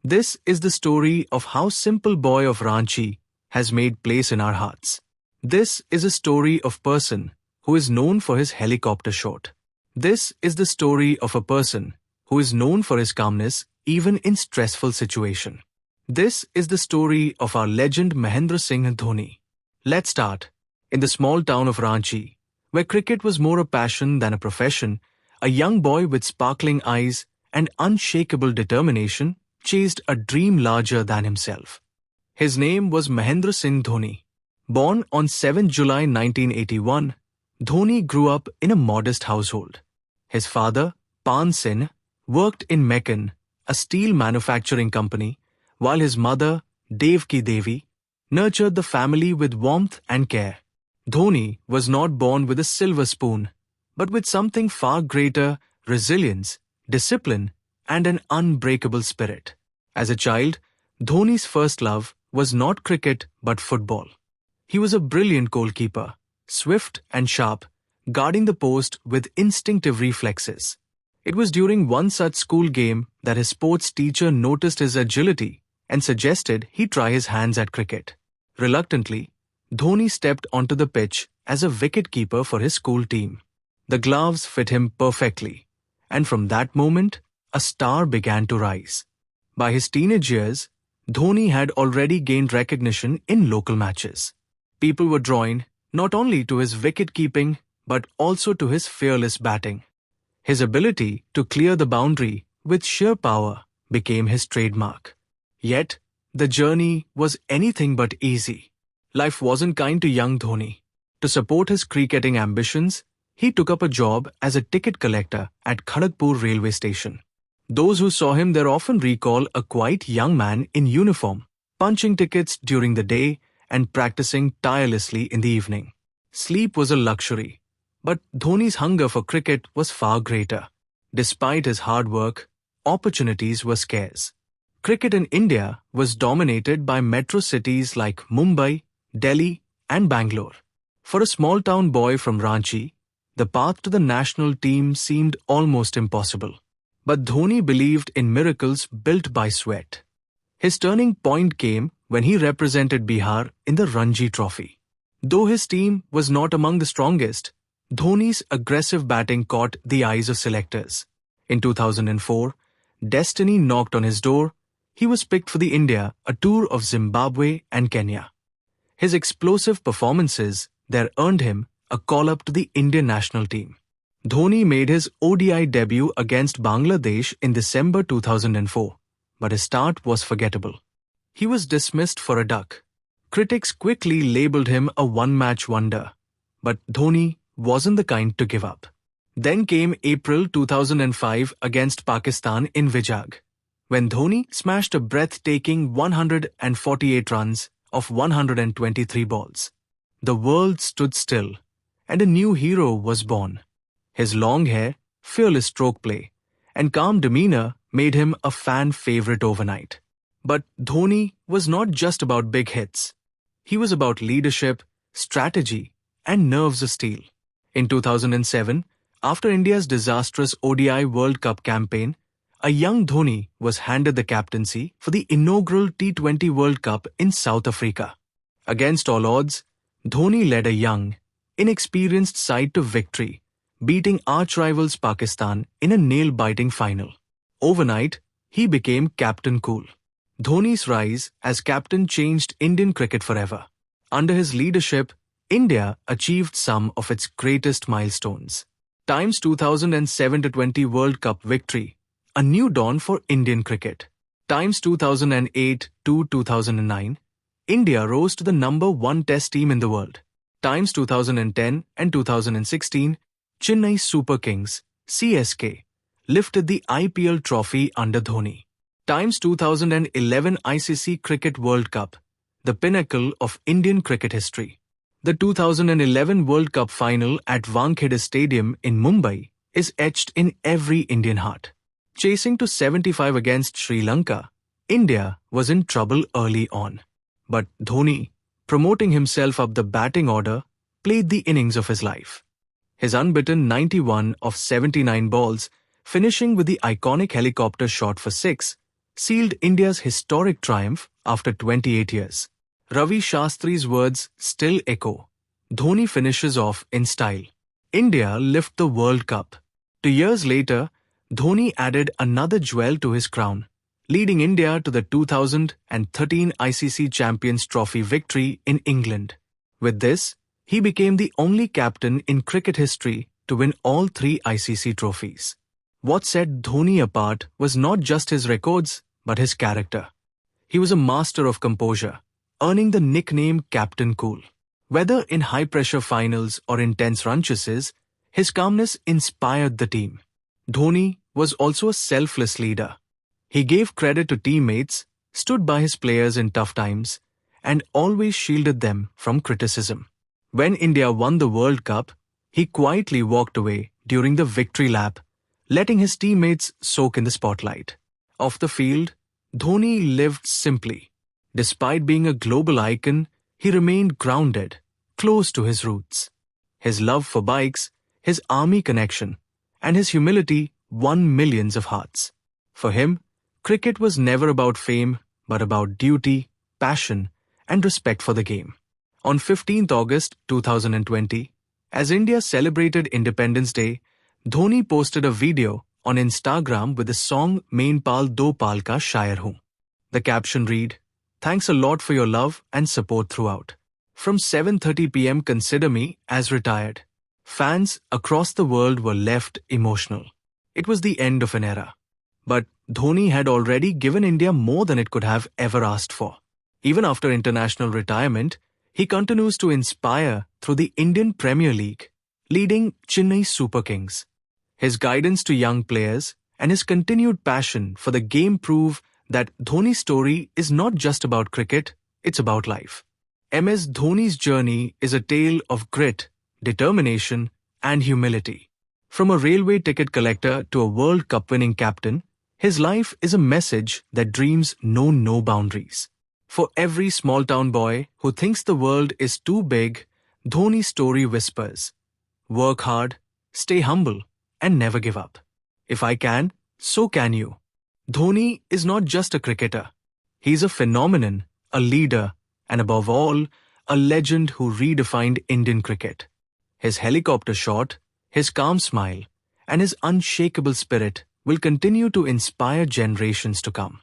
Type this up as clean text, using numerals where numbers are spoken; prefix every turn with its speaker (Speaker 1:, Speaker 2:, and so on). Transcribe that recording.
Speaker 1: This is the story of how simple boy of Ranchi has made place in our hearts. This is a story of person who is known for his helicopter shot. This is the story of a person who is known for his calmness even in stressful situation. This is the story of our legend Mahendra Singh Dhoni. Let's start. In the small town of Ranchi, where cricket was more a passion than a profession, a young boy with sparkling eyes and unshakable determination chased a dream larger than himself. His name was Mahendra Singh Dhoni. Born on 7 July 1981, Dhoni grew up in a modest household. His father, Pan Singh, worked in Meccan, a steel manufacturing company, while his mother, Devki Devi, nurtured the family with warmth and care. Dhoni was not born with a silver spoon, but with something far greater: resilience, discipline, and an unbreakable spirit. As a child, Dhoni's first love was not cricket but football. He was a brilliant goalkeeper, swift and sharp, guarding the post with instinctive reflexes. It was during one such school game that his sports teacher noticed his agility and suggested he try his hands at cricket. Reluctantly, Dhoni stepped onto the pitch as a wicket-keeper for his school team. The gloves fit him perfectly, and from that moment, a star began to rise. By his teenage years, Dhoni had already gained recognition in local matches. People were drawn not only to his wicket-keeping but also to his fearless batting. His ability to clear the boundary with sheer power became his trademark. Yet, the journey was anything but easy. Life wasn't kind to young Dhoni. To support his cricketing ambitions, he took up a job as a ticket collector at Kharagpur railway station. Those who saw him there often recall a quiet young man in uniform, punching tickets during the day and practicing tirelessly in the evening. Sleep was a luxury, but Dhoni's hunger for cricket was far greater. Despite his hard work, opportunities were scarce. Cricket in India was dominated by metro cities like Mumbai, Delhi, and Bangalore. For a small-town boy from Ranchi, the path to the national team seemed almost impossible. But Dhoni believed in miracles built by sweat. His turning point came when he represented Bihar in the Ranji Trophy. Though his team was not among the strongest, Dhoni's aggressive batting caught the eyes of selectors. In 2004, destiny knocked on his door. He was picked for the India, a tour of Zimbabwe and Kenya. His explosive performances there earned him a call-up to the Indian national team. Dhoni made his ODI debut against Bangladesh in December 2004, but his start was forgettable. He was dismissed for a duck. Critics quickly labelled him a one-match wonder, but Dhoni wasn't the kind to give up. Then came April 2005 against Pakistan in Vijag, when Dhoni smashed a breathtaking 148 runs of 123 balls. The world stood still, and a new hero was born. His long hair, fearless stroke play, and calm demeanor made him a fan favorite overnight. But Dhoni was not just about big hits. He was about leadership, strategy, and nerves of steel. In 2007, after India's disastrous ODI World Cup campaign, a young Dhoni was handed the captaincy for the inaugural T20 World Cup in South Africa. Against all odds, Dhoni led a young, inexperienced side to victory, beating arch-rivals Pakistan in a nail-biting final. Overnight, he became Captain Cool. Dhoni's rise as captain changed Indian cricket forever. Under his leadership, India achieved some of its greatest milestones. Times 2007 T20 World Cup victory, a new dawn for Indian cricket. Times 2008 to 2009, India rose to the #1 test team in the world. Times 2010 and 2016, Chennai Super Kings, CSK, lifted the IPL trophy under Dhoni. Times 2011 ICC Cricket World Cup, the pinnacle of Indian cricket history. The 2011 World Cup final at Wankhede Stadium in Mumbai is etched in every Indian heart. Chasing to 75 against Sri Lanka, India was in trouble early on. But Dhoni, promoting himself up the batting order, played the innings of his life. His unbeaten 91 of 79 balls, finishing with the iconic helicopter shot for 6, sealed India's historic triumph after 28 years. Ravi Shastri's words still echo. Dhoni finishes off in style. India lift the World Cup. 2 years later, Dhoni added another jewel to his crown, leading India to the 2013 ICC Champions Trophy victory in England. With this, he became the only captain in cricket history to win all 3 ICC trophies. What set Dhoni apart was not just his records, but his character. He was a master of composure, earning the nickname Captain Cool. Whether in high-pressure finals or intense run chases, his calmness inspired the team. Dhoni was also a selfless leader. He gave credit to teammates, stood by his players in tough times, and always shielded them from criticism. When India won the World Cup, he quietly walked away during the victory lap, letting his teammates soak in the spotlight. Off the field, Dhoni lived simply. Despite being a global icon, he remained grounded, close to his roots. His love for bikes, his army connection, and his humility won millions of hearts. For him, cricket was never about fame, but about duty, passion, and respect for the game. On 15th August 2020, as India celebrated Independence Day, Dhoni posted a video on Instagram with the song Main Pal Do Pal Ka Shayar Hoon. The caption read, "Thanks a lot for your love and support throughout. From 7:30 p.m. consider me as retired." Fans across the world were left emotional. It was the end of an era. But Dhoni had already given India more than it could have ever asked for. Even after international retirement, he continues to inspire through the Indian Premier League, leading Chennai Super Kings. His guidance to young players and his continued passion for the game prove that Dhoni Story is not just about cricket, it's about life. MS Dhoni's journey is a tale of grit, determination, and humility. From a railway ticket collector to a World Cup winning captain, his life is a message that dreams know no boundaries. For every small-town boy who thinks the world is too big, Dhoni Story whispers, "Work hard, stay humble, and never give up. If I can, so can you." Dhoni is not just a cricketer. He's a phenomenon, a leader, and above all, a legend who redefined Indian cricket. His helicopter shot, his calm smile, and his unshakable spirit will continue to inspire generations to come.